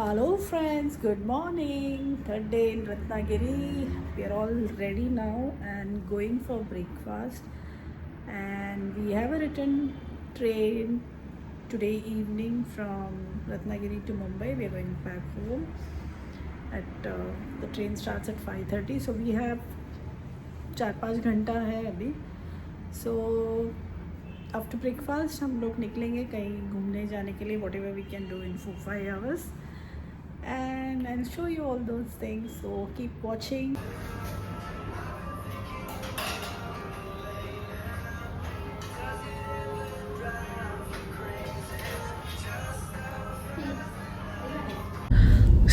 Hello friends, good morning. Third day in Ratnagiri. We are all ready now and going for breakfast. And we have a return train today evening from Ratnagiri to Mumbai. We are going back home. The train starts at 5:30. So we have 4-5 घंटा है अभी. So after breakfast हम लोग निकलेंगे कहीं घूमने जाने के लिए. Whatever we can do in 4-5 hours. And I'll show you all those things, so keep watching.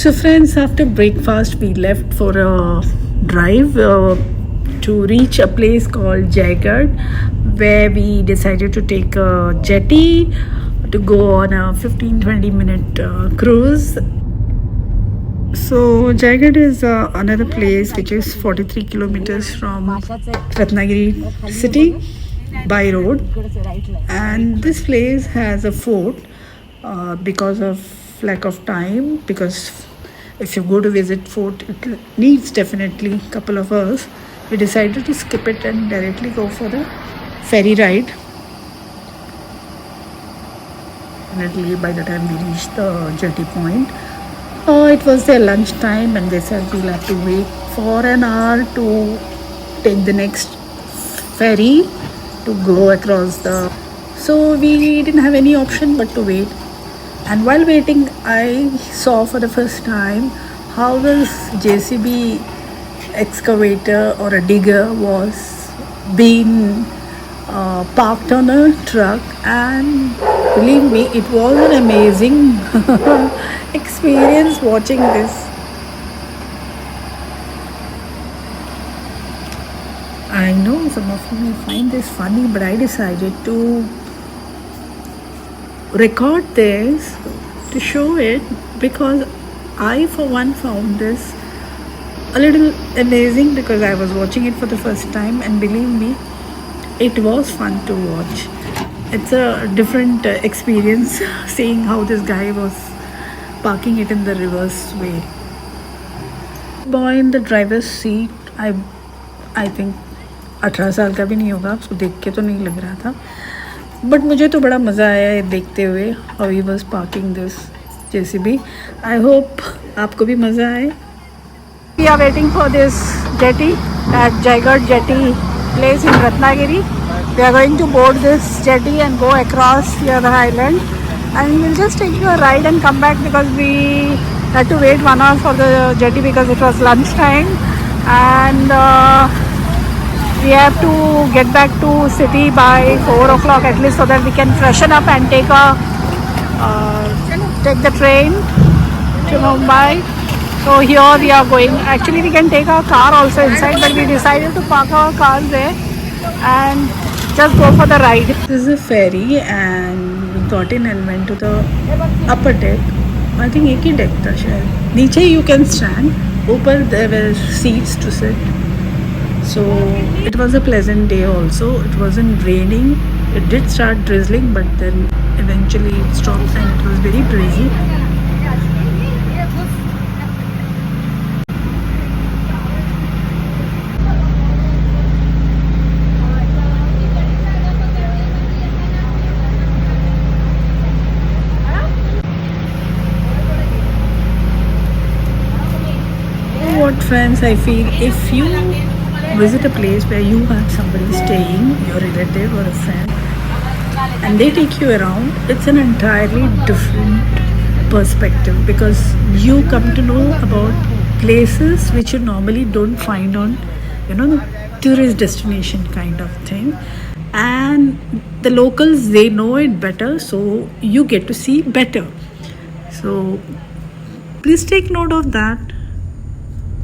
So friends, after breakfast we left for a drive to reach a place called Jaigarh, where we decided to take a jetty to go on a 15-20 minute cruise. So Jaigarh is another place which is 43 kilometers from Ratnagiri city by road, and this place has a fort because of lack of time, because if you go to visit fort it needs definitely a couple of hours. We decided to skip it and directly go for the ferry ride. Definitely by the time we reached the jetty point, it was their lunch time and they said we'll have to wait for an hour to take the next ferry to go across the. So we didn't have any option but to wait. And while waiting, I saw for the first time how this JCB excavator or a digger was being parked on a truck, and believe me, it was an amazing experience watching this. I know some of you may find this funny, but I decided to record this to show it, because I for one found this a little amazing, because I was watching it for the first time, and believe me, it was fun to watch. It's a different experience seeing how this guy was parking it in the reverse way. Boy in the driver's seat, I think 18 साल का भी नहीं होगा, उसको देख के तो नहीं लग रहा था, बट मुझे तो बड़ा मज़ा आया ये देखते हुए how he was parking this JCB. I hope आपको भी मज़ा आए. We are waiting for this jetty at Jaigarh jetty place in Ratnagiri. We are going to board this jetty and go across the other island, and we'll just take you a ride and come back, because we had to wait 1 hour for the jetty because it was lunch time, and we have to get back to city by 4 o'clock at least, so that we can freshen up and take the train to Mumbai. So here we are going. Actually we can take our car also inside, but we decided to park our car there and just go for the ride. This is a ferry and we got in and went to the upper deck. I think एक ही deck था शायद. नीचे you can stand. ऊपर there were seats to sit. So it was a pleasant day also. It wasn't raining. It did start drizzling, but then eventually it stopped and it was very breezy. What friends, I feel if you visit a place where you have somebody staying, your relative or a friend, and they take you around, it's an entirely different perspective, because you come to know about places which you normally don't find on, the tourist destination kind of thing, and the locals, they know it better, so you get to see better. So please take note of that.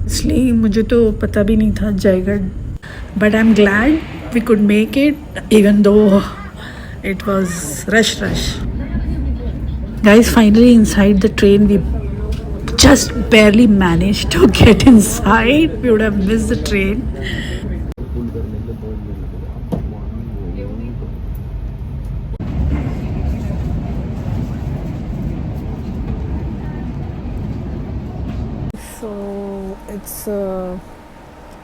इसलिए मुझे तो पता भी नहीं था Jaigarh, but I'm glad we could make it, even though it was rush. Guys, finally inside the train, we just barely managed to get inside. We would have missed the train. it's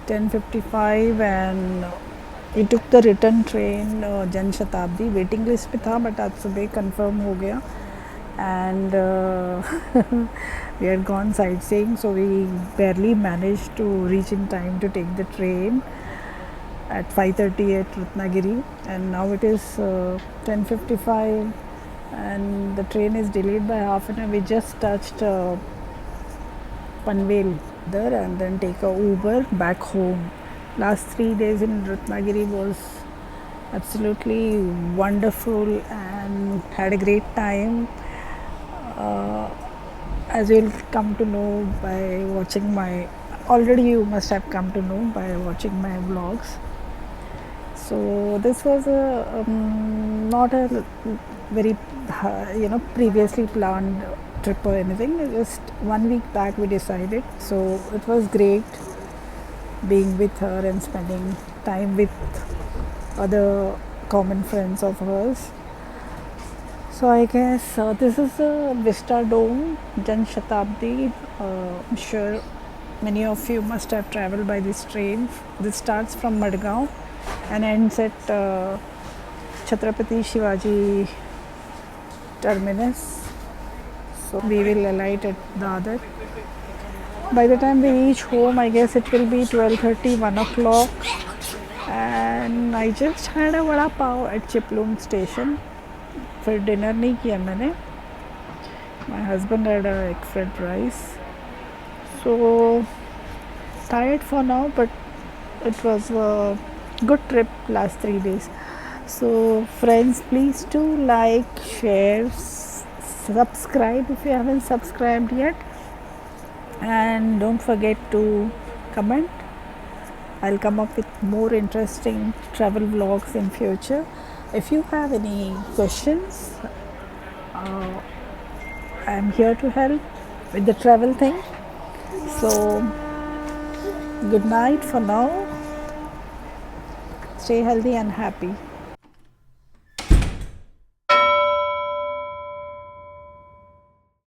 10:55 and we took the return train Jan Shatabdi. Waiting list पे था but आज सुबह confirm हो गया and we had gone sightseeing, so we barely managed to reach in time to take the train at 5:30 at Ratnagiri, and now it is 10:55 and the train is delayed by half an hour. We just touched Panvel there and then take a Uber back home. Last 3 days in Ratnagiri was absolutely wonderful and had a great time. As you'll come to know by watching my, already you must have come to know by watching my vlogs. So this was not a very previously planned trip or anything. Just 1 week back we decided, so it was great being with her and spending time with other common friends of hers. So I guess this is the Vista Dome, Jan Shatabdi. I'm sure many of you must have traveled by this train. This starts from Madgaon and ends at Chhatrapati Shivaji terminus. So we will alight at Dadar. By the time we reach home, I guess it will be 12:30, 1 o'clock. And I just had a vada pav at Chiplum station. फिर dinner नहीं किया मैंने. My husband had a egg fried rice. So tired for now, but it was a good trip last 3 days. So friends, please do like, share, subscribe if you haven't subscribed yet, and don't forget to comment. I'll come up with more interesting travel vlogs in future. If you have any questions, I'm here to help with the travel thing. So good night for now. Stay healthy and happy.